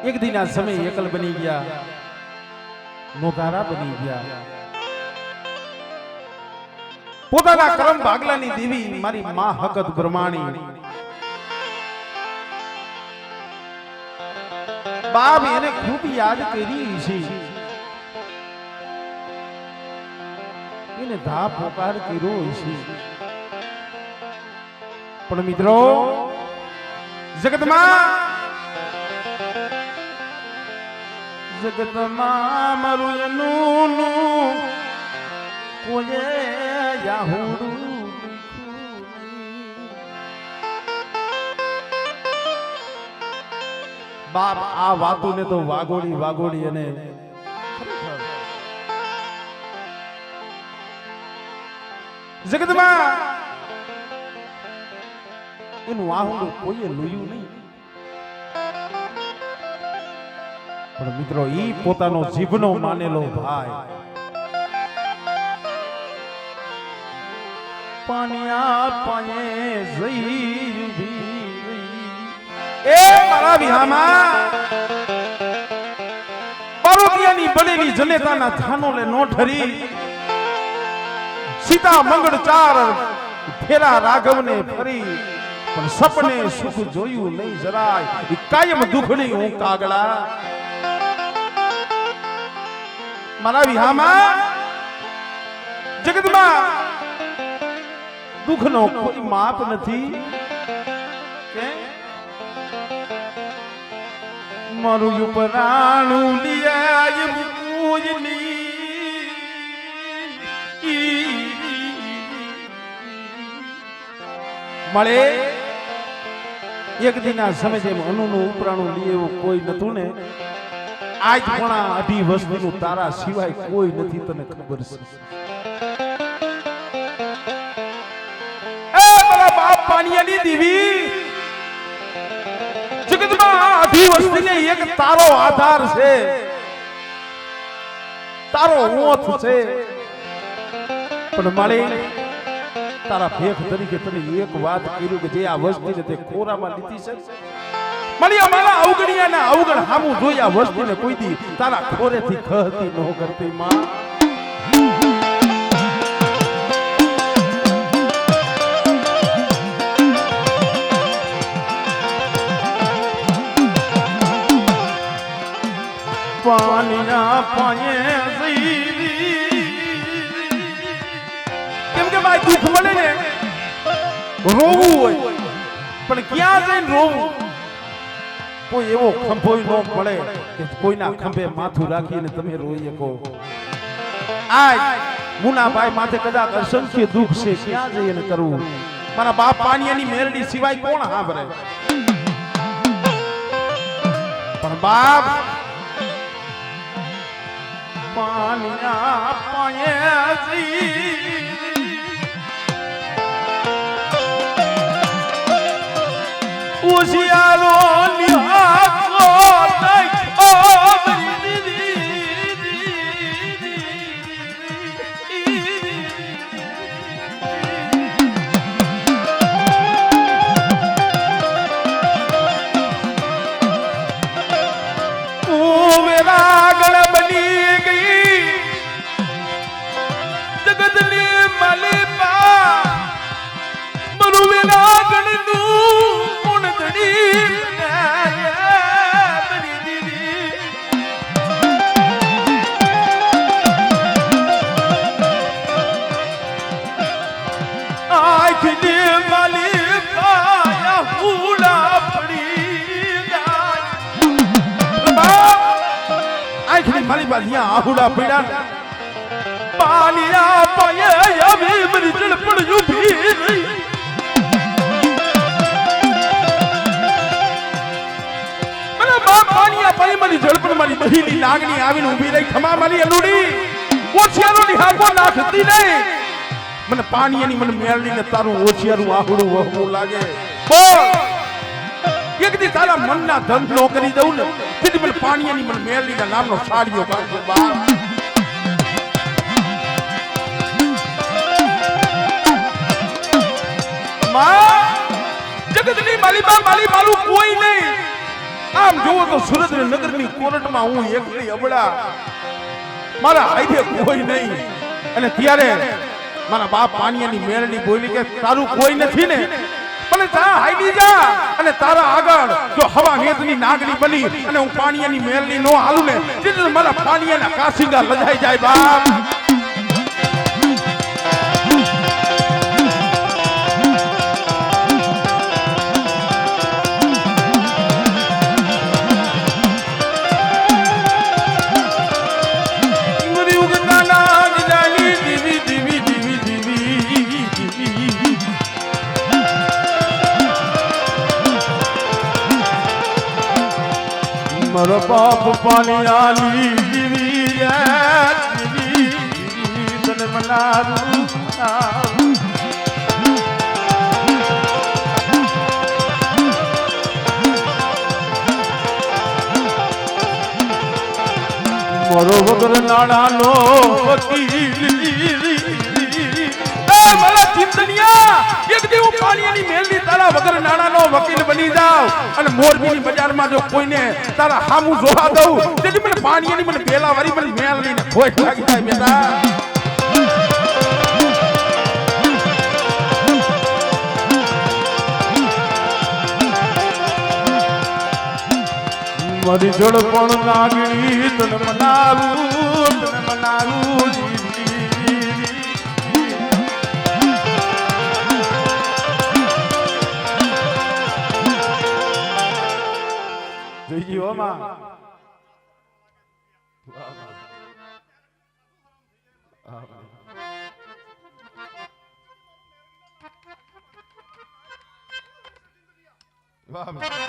એક દિન આ સમય એકલ બની ગયા, નોધારા બની ગયા. પોતાના કરમ ભાગલાની દેવી મારી માં હકત બ્રહ્માણી બાપ એને ખૂબ યાદ કરી છે, એને ધા પોકાર કર્યો છે. પણ મિત્રો જગતમાં મારું એનું કોઈએ યાહુડું બાપ આ વાતો ને તો વાગોડી વાગોડી અને જગતમાં એનું વાહુડું કોઈએ લોયું નહીં. પણ મિત્રો ઈ પોતાનો જીવનો માનેલો ભાઈ પાણિયા પાયે જઈ એ મારા વિહામાં પાર્વતીયાની બનેલી જનેતાના થાનોલે નો ઠરી સીતા મંગળ ચાર ફેરા રાઘવને ફરી પણ સપને સુખ જોયું નહીં જરાય ઈ કાયમ દુખડી હું કાગડા મારા વિહામાં જગતમાં દુઃખનો કોઈ માપ નથી કે મારું ઉપરાણું લિયા મળે એક દિન આ સમય જેમ અનુનું ઉપરાણું લીએ એવું કોઈ નતું ને આજ પણ અઢી વસ્તુનું તારા સિવાય કોઈ નથી તને ખબર છે. એ મારા બાપ પાણિયાની દેવી જગતમાં અઢી વસ્તુને એક તારો આધાર છે, તારો ઓથ છે. પણ માળી તારા ભેખ તરીકે તને એક વાત કર્યું કે જે આ વસ્તીને તે ખોરામાં લીધી છે મળી અમારા અવગણિયાના અવગણ હામું જોઈ આ વસ્તીને કોઈ દી તારા ખોરેથી ખહતી ન કરતી માં. પાણીના પાયે કેમ કે ભાઈ દુઃખ મળે ને રોવું હોય પણ ક્યાં જઈને રોવું? કોઈ એવો ખંભો ન મળે કે કોઈના ખંભે માથું રાખીને તમે રોઈ શકો. આજ મુનાભાઈ માથે કદાચ અસંખ્ય દુઃખ છે, ક્યાં જઈને કરવું? મારા બાપ પાણિયાની મેરડી સિવાય કોણ સાંભળે? પણ બાપ પાણિયા પાયે ઉશિયારો નિહાકો દેખો મેરા ગળ બની ગઈ જગતની માલિકા મરુ મેરા ગળનું મારી બાધિયા આહુડા પડ્યા પાલિયા પાયે આવી મરી જળપડ ઉભી રહી. મને બાપ પાલિયા પાયે મારી જળપડ મારી બહીની લાગણી આવીને ઊભી રહી. ખમા મારી અલુડી ઓછિયારોની હાકો નાખતી નહીં. મને પાણીની મને મેળવીને તારું ઓછિયારું આહુડું વહવું લાગે. એક દી તારા મનના ધન નો કરી દઉં ને તેથી મને પાણીની મને મેળવીના નામનો સાડીઓ કાઢજો બાપ. માં જગતની માલિકા માલી મારું કોઈ નહીં. આમ જોવો તો સુરેન્દ્રનગરની કોર્ટમાં હું એકલી અબળા, મારા હાઈડે કોઈ નહીં. અને ત્યારે મારા બાપ પાણીયાની મેળની બોલી કે તારું કોઈ નથી ને, પણ તા હાઈડી જા અને તારા આગળ જો હવા નેતની નાગણી બની અને હું પાણીયાની મેળની નો હાલું ને, એટલે મારા પાણીયાના કાસિંગા લજાઈ જાય બાપ. મારો બાપ પાણીયાની જીવી તને મનારું મારો વગર નાણાનો વકીલ મારા ચિંતનિયા એક દી હું પાણીની મેલની તારા વગર નાણાનો વકીલ બની જાવ અને મોરબીની બજારમાં જો કોઈને તારા હામું જોવા દઉં તેથી મને પાણીની મને પેલા વારી મને મેલ લઈને ખોટ લાગી જાય બેટા. મારી જોડ પણ નાગણી તને મનાવું જોઈજી હો માં. વાહ વાહ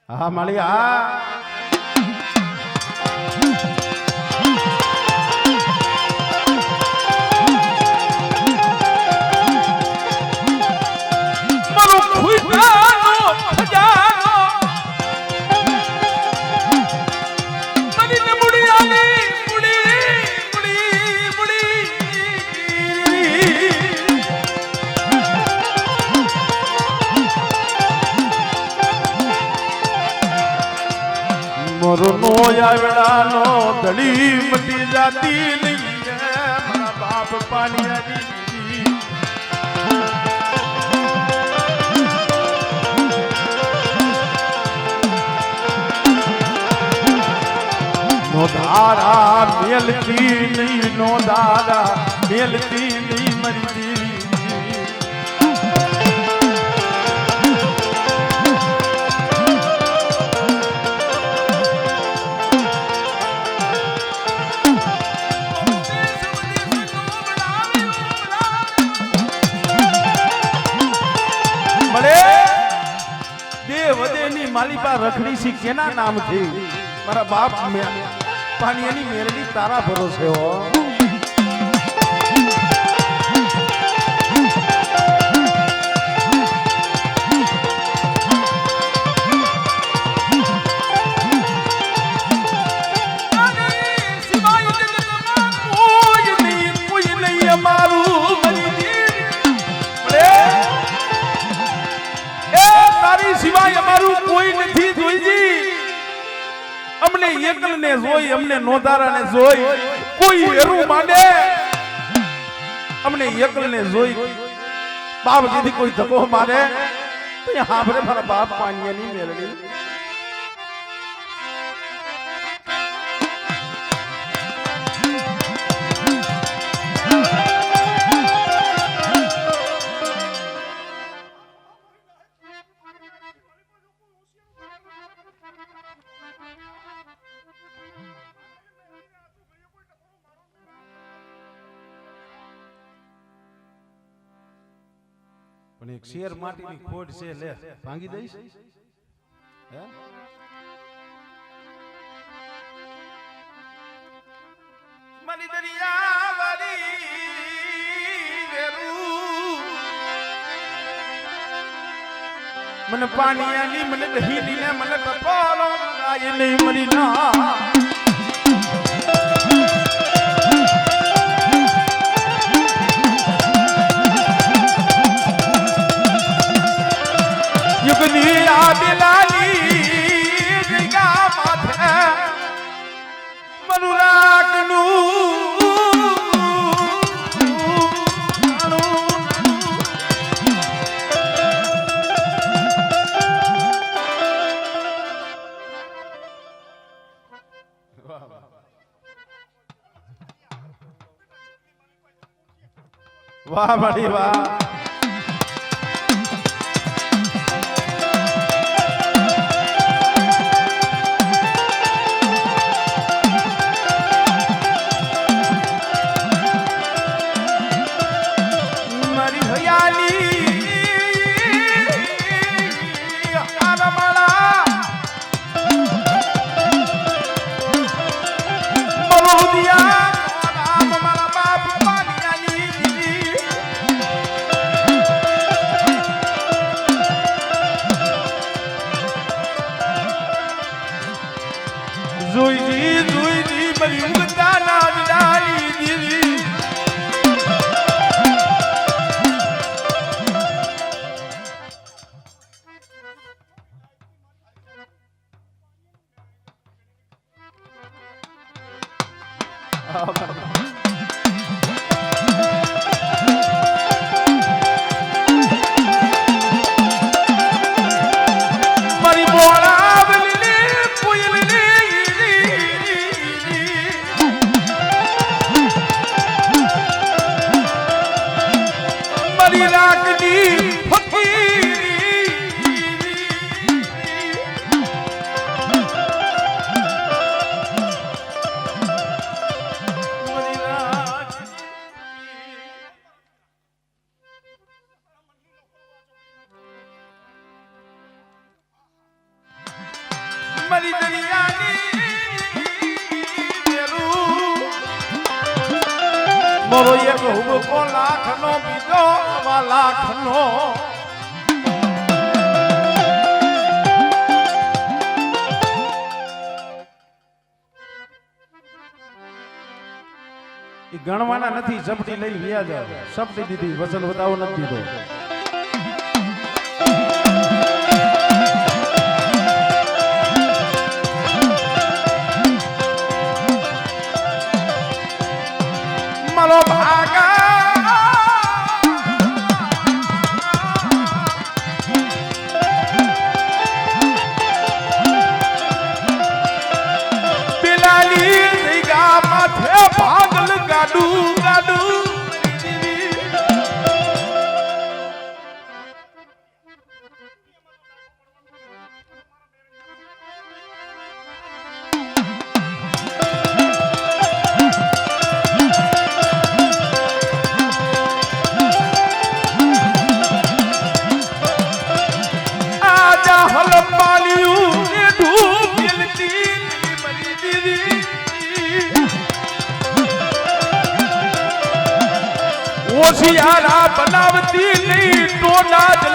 હા માળી હા મોરનો આવેડાનો ધડી મટી જાતી નહીં મારા બાપ પાણીયાની નો ધારા મેલતી નહીં નો ધારા મેલતી નહીં મરી દેવી માલિપા રખડી સી કેના નામથી મારા બાપ પાણીની મેરડી તારા ભરોસે હો એકલને જોઈ અમને નોધારાને જોઈ કોઈ હેરું માંડે અમને એકલને જોઈ બાપ દીદી કોઈ ધક્કો મારે તો હાભરે મારા બાપ પાણીની મેલડી પણ એક શેર માટીની ખોટ છે લે ભાંગી દઈશ હે મની દરિયા વાળી વેરુ મને પાણીયાની મને દહીની ને મને કપાળો આય નહીં મરી ના યુગની આદિલાલી જગા માથે મનુરાગનું વાહ મારી વાહ મરી દરિયાની મોરો એક હુબકો લાખનો બીજો લાખનો એ ગણવાના નથી સપટી લઈ વ્યા જાવ સપટી દીધી વજન વધાવો નથી દીધો હોશિયારા બનાવતી નહીં ટોડા જ